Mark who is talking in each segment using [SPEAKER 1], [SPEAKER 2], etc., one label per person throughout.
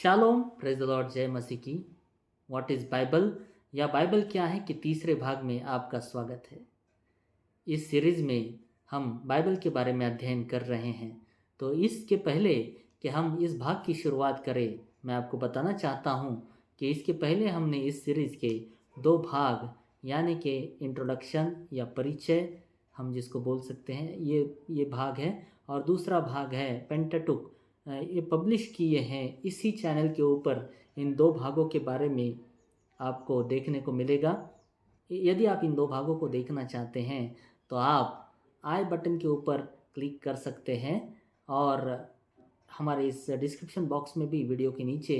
[SPEAKER 1] Shalom, praise the Lord, जय मसीह की। What is Bible या बाइबल क्या है कि तीसरे भाग में आपका स्वागत है। इस सीरीज़ में हम बाइबल के बारे में अध्ययन कर रहे हैं। तो इसके पहले कि हम इस भाग की शुरुआत करें, मैं आपको बताना चाहता हूँ कि इसके पहले हमने इस सीरीज़ के दो भाग यानी कि इंट्रोडक्शन या परिचय हम जिसको बोल सकते हैं, ये भाग है। और दूसरा भाग है पेंटाटुक। ये पब्लिश किए हैं इसी चैनल के ऊपर। इन दो भागों के बारे में आपको देखने को मिलेगा। यदि आप इन दो भागों को देखना चाहते हैं तो आप आई बटन के ऊपर क्लिक कर सकते हैं और हमारे इस डिस्क्रिप्शन बॉक्स में भी वीडियो के नीचे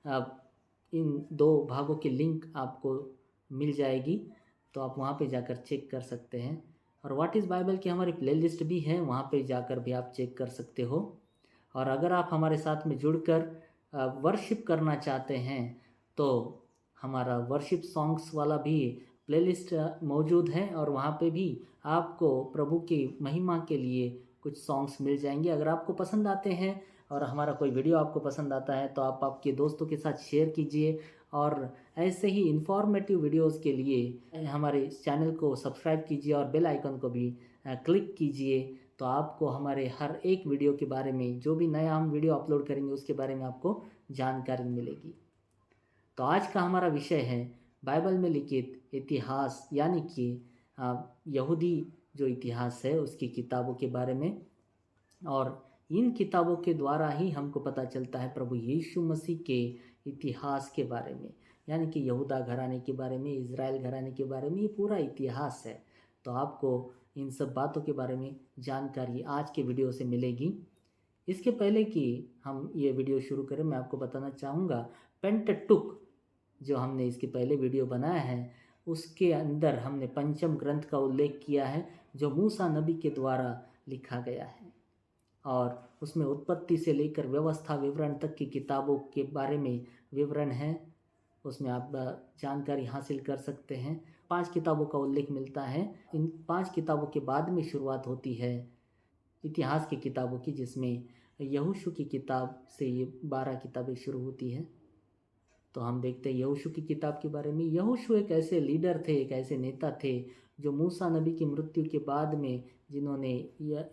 [SPEAKER 1] इन दो भागों की लिंक आपको मिल जाएगी, तो आप वहाँ पे जाकर चेक कर सकते हैं। और व्हाट इज़ बाइबल की हमारी प्लेलिस्ट भी है, वहाँ पे जाकर भी आप चेक कर सकते हो। और अगर आप हमारे साथ में जुड़कर वर्शिप करना चाहते हैं तो हमारा वर्शिप सॉन्ग्स वाला भी प्लेलिस्ट मौजूद है और वहाँ पे भी आपको प्रभु की महिमा के लिए कुछ सॉन्ग्स मिल जाएंगे। अगर आपको पसंद आते हैं और हमारा कोई वीडियो आपको पसंद आता है तो आप आपके दोस्तों के साथ शेयर कीजिए। और ऐसे ही इन्फॉर्मेटिव वीडियोस के लिए हमारे चैनल को सब्सक्राइब कीजिए और बेल आइकन को भी क्लिक कीजिए, तो आपको हमारे हर एक वीडियो के बारे में, जो भी नया हम वीडियो अपलोड करेंगे उसके बारे में आपको जानकारी मिलेगी। तो आज का हमारा विषय है बाइबल में लिखित इतिहास, यानी कि यहूदी जो इतिहास है उसकी किताबों के बारे में। और इन किताबों के द्वारा ही हमको पता चलता है प्रभु यीशु मसीह के इतिहास के बारे में, यानी कि यहूदा घराने के बारे में, इज़राइल घराने के बारे में, ये पूरा इतिहास है। तो आपको इन सब बातों के बारे में जानकारी आज के वीडियो से मिलेगी। इसके पहले कि हम ये वीडियो शुरू करें, मैं आपको बताना चाहूँगा पेंटाटुक जो हमने इसके पहले वीडियो बनाया है उसके अंदर हमने पंचम ग्रंथ का उल्लेख किया है जो मूसा नबी के द्वारा लिखा गया है। और उसमें उत्पत्ति से लेकर व्यवस्था विवरण तक की किताबों के बारे में विवरण है, उसमें आप जानकारी हासिल कर सकते हैं। 5 किताबों का उल्लेख मिलता है। इन 5 किताबों के बाद में शुरुआत होती है इतिहास की किताबों की, जिसमें यहोशू की किताब से ये 12 किताबें शुरू होती है। तो हम देखते हैं यहोशू की किताब के बारे में। यहोशू एक ऐसे लीडर थे, एक ऐसे नेता थे जो मूसा नबी की मृत्यु के बाद में जिन्होंने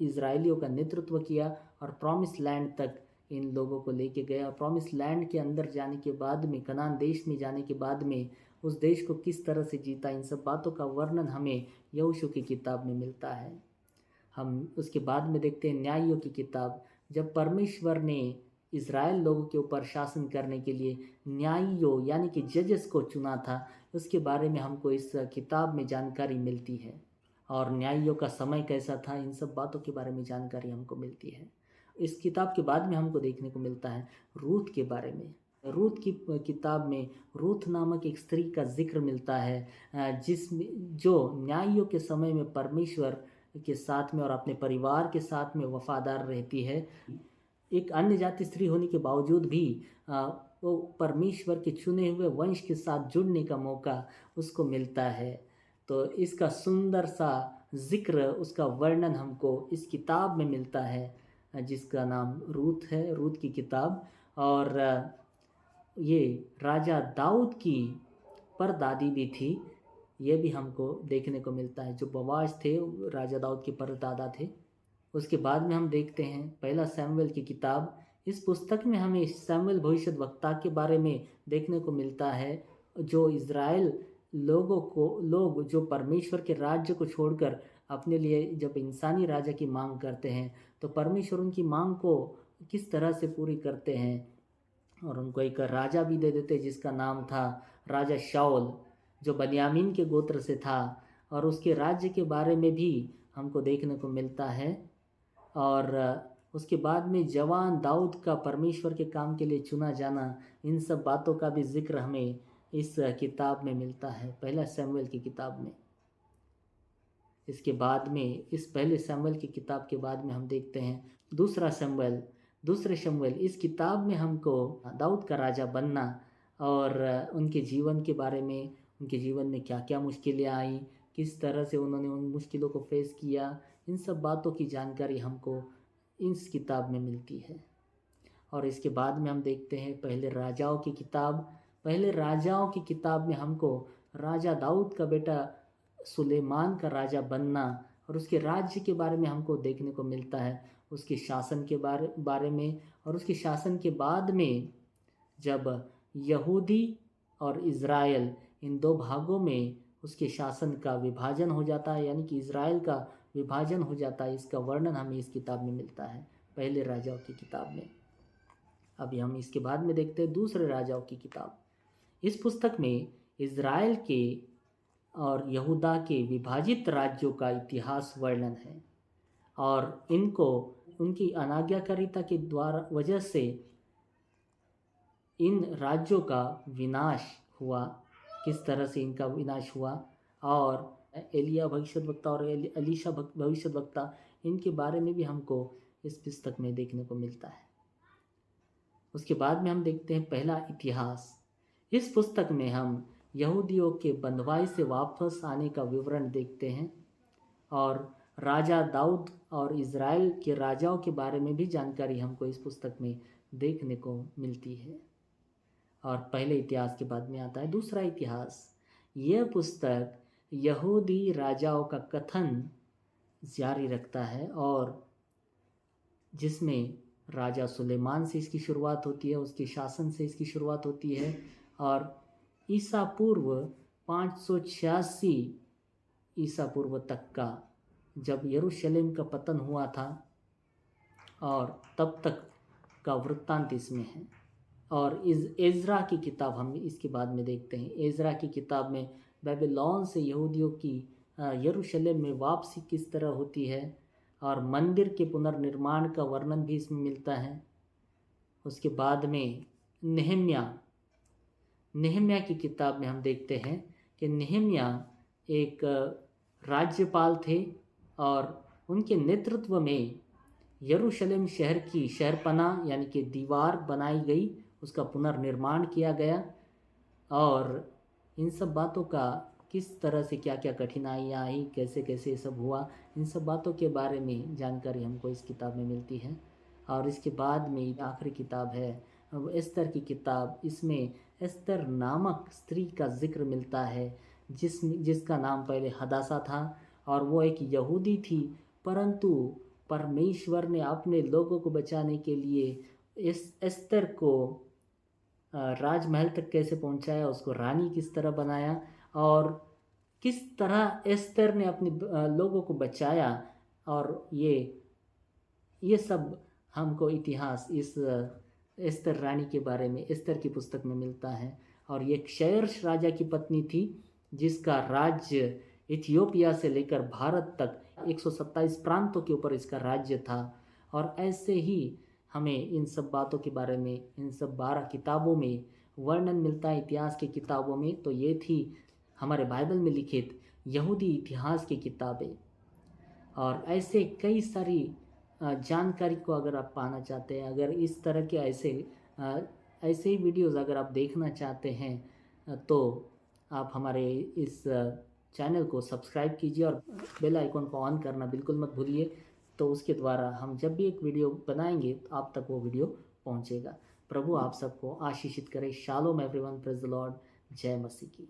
[SPEAKER 1] इज़राइलियों का नेतृत्व किया और प्रॉमिस लैंड तक इन लोगों को लेके गया। और प्रॉमिस लैंड के अंदर जाने के बाद में, कनान देश में जाने के बाद में उस देश को किस तरह से जीता, इन सब बातों का वर्णन हमें यहोशू की किताब में मिलता है। हम उसके बाद में देखते हैं न्यायियों की किताब। जब परमेश्वर ने इज़राइल लोगों के ऊपर शासन करने के लिए न्यायियों यानी कि जजेस को चुना था, उसके बारे में हमको इस किताब में जानकारी मिलती है। और न्यायियों का समय कैसा था, इन सब बातों के बारे में जानकारी हमको मिलती है। इस किताब के बाद में हमको देखने को मिलता है रूथ के बारे में। रूथ की किताब में रूथ नामक एक स्त्री का जिक्र मिलता है जिसमें जो न्यायियों के समय में परमेश्वर के साथ में और अपने परिवार के साथ में वफादार रहती है। एक अन्य जाति स्त्री होने के बावजूद भी वो परमेश्वर के चुने हुए वंश के साथ जुड़ने का मौका उसको मिलता है। तो इसका सुंदर सा जिक्र, उसका वर्णन हमको इस किताब में मिलता है जिसका नाम रूथ है, रूथ की किताब। और ये राजा दाऊद की परदादी भी थी, ये भी हमको देखने को मिलता है। जो बोआज थे राजा दाऊद के परदादा थे। उसके बाद में हम देखते हैं पहला शमूएल की किताब। इस पुस्तक में हमें शमूएल भविष्यद्वक्ता के बारे में देखने को मिलता है, जो इज़राइल लोग जो परमेश्वर के राज्य को छोड़कर अपने लिए जब इंसानी राजा की मांग करते हैं तो परमेश्वर उनकी मांग को किस तरह से पूरी करते हैं और उनको एक राजा भी दे देते जिसका नाम था राजा शाऊल, जो बन्यामीन के गोत्र से था। और उसके राज्य के बारे में भी हमको देखने को मिलता है। और उसके बाद में जवान दाऊद का परमेश्वर के काम के लिए चुना जाना, इन सब बातों का भी जिक्र हमें इस किताब में मिलता है, पहला शमूएल की किताब में। इसके बाद में इस पहले शमूएल की किताब के बाद में हम देखते हैं दूसरे शमूएल। इस किताब में हमको दाऊद का राजा बनना और उनके जीवन के बारे में, उनके जीवन में क्या क्या मुश्किलें आई, किस तरह से उन्होंने उन मुश्किलों को फेस किया, इन सब बातों की जानकारी हमको इस किताब में मिलती है। और इसके बाद में हम देखते हैं पहले राजाओं की किताब। पहले राजाओं की किताब में हमको राजा दाऊद का बेटा सुलेमान का राजा बनना और उसके राज्य के बारे में हमको देखने को मिलता है, उसके शासन के बारे में। और उसके शासन के बाद में जब यहूदी और इज़राइल इन दो भागों में उसके शासन का विभाजन हो जाता है, यानी कि इज़राइल का विभाजन हो जाता है, इसका वर्णन हमें इस किताब में मिलता है, पहले राजाओं की किताब में। अभी हम इसके बाद में देखते हैं दूसरे राजाओं की किताब। इस पुस्तक में इज़राइल के और यहूदा के विभाजित राज्यों का इतिहास वर्णन है और इनको उनकी अनाज्ञाकारिता के द्वारा वजह से इन राज्यों का विनाश हुआ, किस तरह से इनका विनाश हुआ। और एलिया भविष्यद्वक्ता और अलीशा भविष्यद्वक्ता, इनके बारे में भी हमको इस पुस्तक में देखने को मिलता है। उसके बाद में हम देखते हैं पहला इतिहास। इस पुस्तक में हम यहूदियों के बंधुआई से वापस आने का विवरण देखते हैं और राजा दाऊद और इज़राइल के राजाओं के बारे में भी जानकारी हमको इस पुस्तक में देखने को मिलती है। और पहले इतिहास के बाद में आता है दूसरा इतिहास। यह पुस्तक यहूदी राजाओं का कथन जारी रखता है और जिसमें राजा सुलेमान से इसकी शुरुआत होती है, उसके शासन से इसकी शुरुआत होती है और ईसा पूर्व 586 ईसा पूर्व तक का जब यरूशलेम का पतन हुआ था और तब तक का वृत्तांत इसमें है। और एज़रा की किताब हम इसके बाद में देखते हैं। एज़रा की किताब में बेबीलोन से यहूदियों की यरूशलेम में वापसी किस तरह होती है और मंदिर के पुनर्निर्माण का वर्णन भी इसमें मिलता है। उसके बाद में नेहम्या की किताब में हम देखते हैं कि नेहम्या एक राज्यपाल थे और उनके नेतृत्व में यरूशलेम शहर की शहरपनाह यानी कि दीवार बनाई गई, उसका पुनर्निर्माण किया गया और इन सब बातों का किस तरह से क्या क्या कठिनाइयाँ आई, कैसे कैसे ये सब हुआ, इन सब बातों के बारे में जानकारी हमको इस किताब में मिलती है। और इसके बाद में आखिरी किताब है एस्तर की किताब। इसमें एस्तर नामक स्त्री का जिक्र मिलता है जिसका नाम पहले हदासा था और वो एक यहूदी थी, परंतु परमेश्वर ने अपने लोगों को बचाने के लिए इस एस्तर को राजमहल तक कैसे पहुंचाया, उसको रानी किस तरह बनाया और किस तरह एस्तर ने अपने लोगों को बचाया। और ये सब हमको इतिहास इस एस्तर रानी के बारे में एस्तर की पुस्तक में मिलता है। और ये क्षयर्ष राजा की पत्नी थी जिसका राज्य इथियोपिया से लेकर भारत तक 127 प्रांतों के ऊपर इसका राज्य था। और ऐसे ही हमें इन सब बातों के बारे में इन सब 12 किताबों में वर्णन मिलता है इतिहास की किताबों में। तो ये थी हमारे बाइबल में लिखित यहूदी इतिहास की किताबें। और ऐसे कई सारी जानकारी को अगर आप पाना चाहते हैं, अगर इस तरह के ऐसे ही वीडियोज़ अगर आप देखना चाहते हैं तो आप हमारे इस चैनल को सब्सक्राइब कीजिए और बेल आइकन को ऑन करना बिल्कुल मत भूलिए। तो उसके द्वारा हम जब भी एक वीडियो बनाएंगे तो आप तक वो वीडियो पहुंचेगा। प्रभु आप सबको आशीषित करे। Shalom everyone, praise the Lord. जय मसीह की।